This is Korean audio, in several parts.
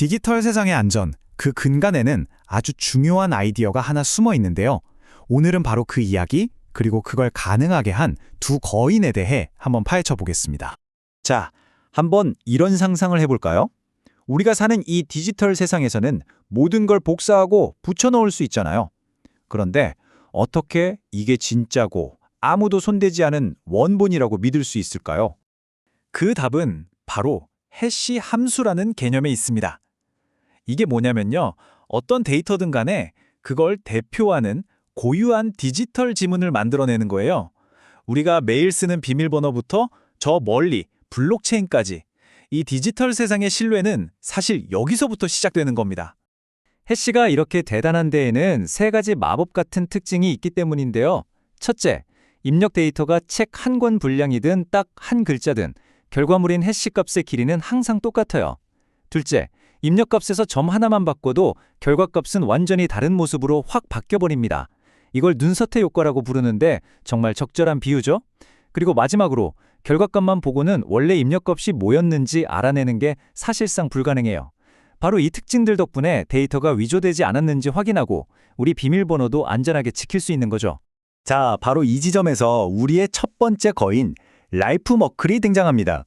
디지털 세상의 안전, 그 근간에는 아주 중요한 아이디어가 하나 숨어 있는데요. 오늘은 바로 그 이야기, 그리고 그걸 가능하게 한 두 거인에 대해 한번 파헤쳐 보겠습니다. 자, 한번 이런 상상을 해볼까요? 우리가 사는 이 디지털 세상에서는 모든 걸 복사하고 붙여넣을 수 있잖아요. 그런데 어떻게 이게 진짜고 아무도 손대지 않은 원본이라고 믿을 수 있을까요? 그 답은 바로 해시 함수라는 개념에 있습니다. 이게 뭐냐면요. 어떤 데이터든 간에 그걸 대표하는 고유한 디지털 지문을 만들어내는 거예요. 우리가 매일 쓰는 비밀번호부터 저 멀리 블록체인까지 이 디지털 세상의 신뢰는 사실 여기서부터 시작되는 겁니다. 해시가 이렇게 대단한 데에는 세 가지 마법 같은 특징이 있기 때문인데요. 첫째, 입력 데이터가 책 한 권 분량이든 딱 한 글자든 결과물인 해시 값의 길이는 항상 똑같아요. 둘째, 입력값에서 점 하나만 바꿔도 결과값은 완전히 다른 모습으로 확 바뀌어버립니다. 이걸 눈서태 효과라고 부르는데 정말 적절한 비유죠? 그리고 마지막으로 결과값만 보고는 원래 입력값이 뭐였는지 알아내는 게 사실상 불가능해요. 바로 이 특징들 덕분에 데이터가 위조되지 않았는지 확인하고 우리 비밀번호도 안전하게 지킬 수 있는 거죠. 자, 바로 이 지점에서 우리의 첫 번째 거인, 라이프 머클이 등장합니다.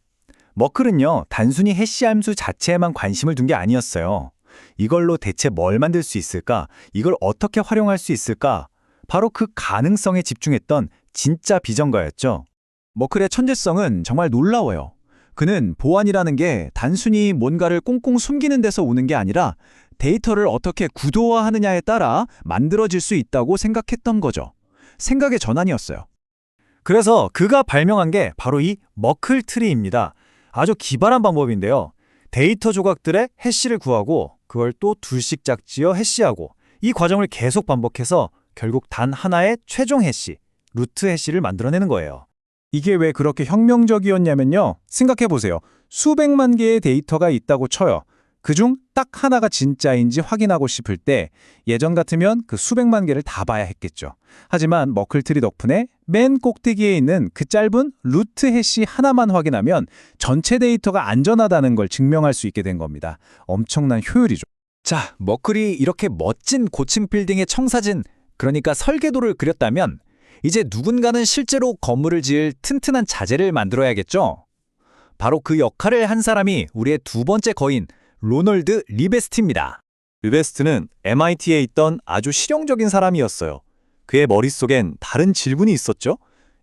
머클은요, 단순히 해시 함수 자체에만 관심을 둔 게 아니었어요. 이걸로 대체 뭘 만들 수 있을까? 이걸 어떻게 활용할 수 있을까? 바로 그 가능성에 집중했던 진짜 비전가였죠. 머클의 천재성은 정말 놀라워요. 그는 보안이라는 게 단순히 뭔가를 꽁꽁 숨기는 데서 오는 게 아니라 데이터를 어떻게 구조화하느냐에 따라 만들어질 수 있다고 생각했던 거죠. 생각의 전환이었어요. 그래서 그가 발명한 게 바로 이 머클 트리입니다. 아주 기발한 방법인데요. 데이터 조각들의 해시를 구하고 그걸 또 둘씩 짝지어 해시하고 이 과정을 계속 반복해서 결국 단 하나의 최종 해시, 루트 해시를 만들어내는 거예요. 이게 왜 그렇게 혁명적이었냐면요. 생각해보세요. 수백만 개의 데이터가 있다고 쳐요. 그중 딱 하나가 진짜인지 확인하고 싶을 때 예전 같으면 그 수백만 개를 다 봐야 했겠죠. 하지만 머클트리 덕분에 맨 꼭대기에 있는 그 짧은 루트 해시 하나만 확인하면 전체 데이터가 안전하다는 걸 증명할 수 있게 된 겁니다. 엄청난 효율이죠. 자, 머클이 이렇게 멋진 고층 빌딩의 청사진, 그러니까 설계도를 그렸다면 이제 누군가는 실제로 건물을 지을 튼튼한 자재를 만들어야겠죠? 바로 그 역할을 한 사람이 우리의 두 번째 거인, 로널드 리베스트입니다. 리베스트는 MIT에 있던 아주 실용적인 사람이었어요. 그의 머릿속엔 다른 질문이 있었죠.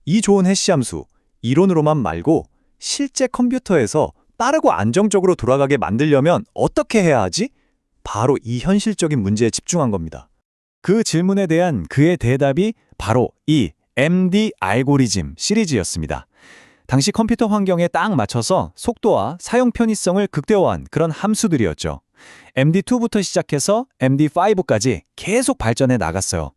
이 좋은 해시 함수, 이론으로만 말고 실제 컴퓨터에서 빠르고 안정적으로 돌아가게 만들려면 어떻게 해야 하지? 바로 이 현실적인 문제에 집중한 겁니다. 그 질문에 대한 그의 대답이 바로 이 MD 알고리즘 시리즈였습니다. 당시 컴퓨터 환경에 딱 맞춰서 속도와 사용 편의성을 극대화한 그런 함수들이었죠. MD2부터 시작해서 MD5까지 계속 발전해 나갔어요.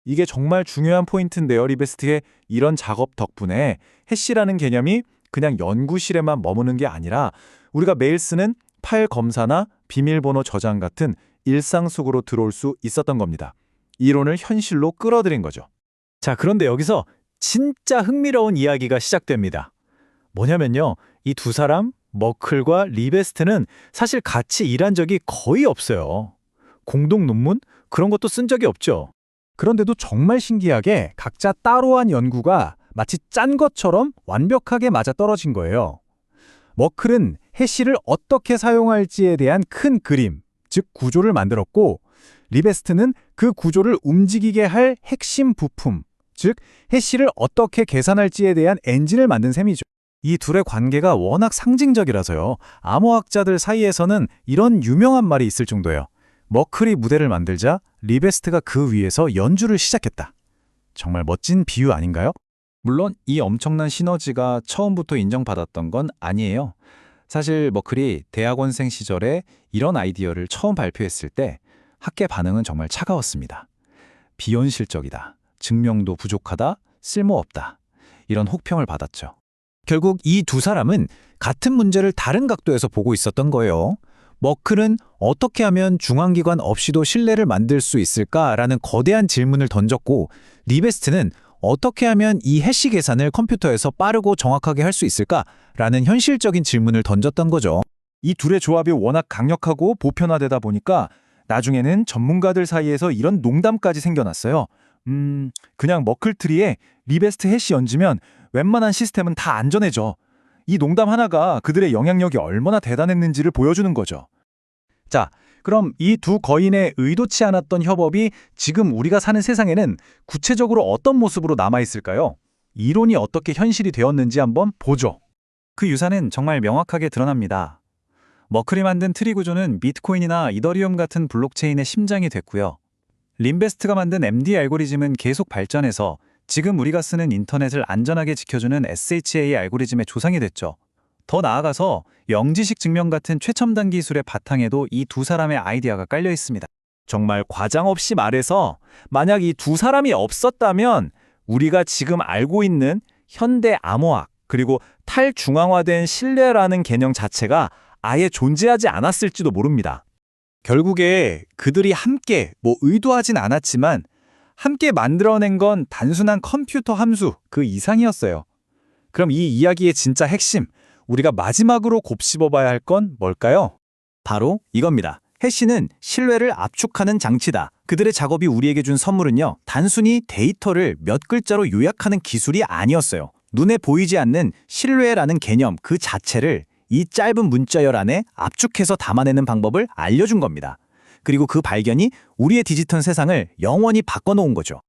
이게 정말 중요한 포인트인데요. 리베스트의 이런 작업 덕분에 해시라는 개념이 그냥 연구실에만 머무는 게 아니라 우리가 매일 쓰는 파일 검사나 비밀번호 저장 같은 일상 속으로 들어올 수 있었던 겁니다. 이론을 현실로 끌어들인 거죠. 자, 그런데 여기서 진짜 흥미로운 이야기가 시작됩니다. 뭐냐면요, 이 두 사람, 머클과 리베스트는 사실 같이 일한 적이 거의 없어요. 공동 논문? 그런 것도 쓴 적이 없죠. 그런데도 정말 신기하게 각자 따로 한 연구가 마치 짠 것처럼 완벽하게 맞아떨어진 거예요. 머클은 해시를 어떻게 사용할지에 대한 큰 그림, 즉 구조를 만들었고, 리베스트는 그 구조를 움직이게 할 핵심 부품, 즉 해시를 어떻게 계산할지에 대한 엔진을 만든 셈이죠. 이 둘의 관계가 워낙 상징적이라서요. 암호학자들 사이에서는 이런 유명한 말이 있을 정도예요. 머클이 무대를 만들자 리베스트가 그 위에서 연주를 시작했다. 정말 멋진 비유 아닌가요? 물론 이 엄청난 시너지가 처음부터 인정받았던 건 아니에요. 사실 머클이 대학원생 시절에 이런 아이디어를 처음 발표했을 때 학계 반응은 정말 차가웠습니다. 비현실적이다, 증명도 부족하다, 쓸모없다, 이런 혹평을 받았죠. 결국 이 두 사람은 같은 문제를 다른 각도에서 보고 있었던 거예요. 머클은 어떻게 하면 중앙기관 없이도 신뢰를 만들 수 있을까라는 거대한 질문을 던졌고, 리베스트는 어떻게 하면 이 해시 계산을 컴퓨터에서 빠르고 정확하게 할 수 있을까라는 현실적인 질문을 던졌던 거죠. 이 둘의 조합이 워낙 강력하고 보편화되다 보니까 나중에는 전문가들 사이에서 이런 농담까지 생겨났어요. 그냥 머클트리에 리베스트 해시 얹으면 웬만한 시스템은 다 안전해져. 이 농담 하나가 그들의 영향력이 얼마나 대단했는지를 보여주는 거죠. 자, 그럼 이 두 거인의 의도치 않았던 협업이 지금 우리가 사는 세상에는 구체적으로 어떤 모습으로 남아있을까요? 이론이 어떻게 현실이 되었는지 한번 보죠. 그 유사는 정말 명확하게 드러납니다. 머클이 만든 트리 구조는 비트코인이나 이더리움 같은 블록체인의 심장이 됐고요. 림베스트가 만든 MD 알고리즘은 계속 발전해서 지금 우리가 쓰는 인터넷을 안전하게 지켜주는 SHA 알고리즘의 조상이 됐죠. 더 나아가서 영지식 증명 같은 최첨단 기술의 바탕에도 이 두 사람의 아이디어가 깔려 있습니다. 정말 과장 없이 말해서 만약 이 두 사람이 없었다면 우리가 지금 알고 있는 현대 암호학 그리고 탈중앙화된 신뢰라는 개념 자체가 아예 존재하지 않았을지도 모릅니다. 결국에 그들이 함께 의도하진 않았지만 함께 만들어낸 건 단순한 컴퓨터 함수 그 이상이었어요. 그럼 이 이야기의 진짜 핵심, 우리가 마지막으로 곱씹어봐야 할 건 뭘까요? 바로 이겁니다. 해시는 신뢰를 압축하는 장치다. 그들의 작업이 우리에게 준 선물은요, 단순히 데이터를 몇 글자로 요약하는 기술이 아니었어요. 눈에 보이지 않는 신뢰라는 개념 그 자체를 이 짧은 문자열 안에 압축해서 담아내는 방법을 알려준 겁니다. 그리고 그 발견이 우리의 디지털 세상을 영원히 바꿔놓은 거죠.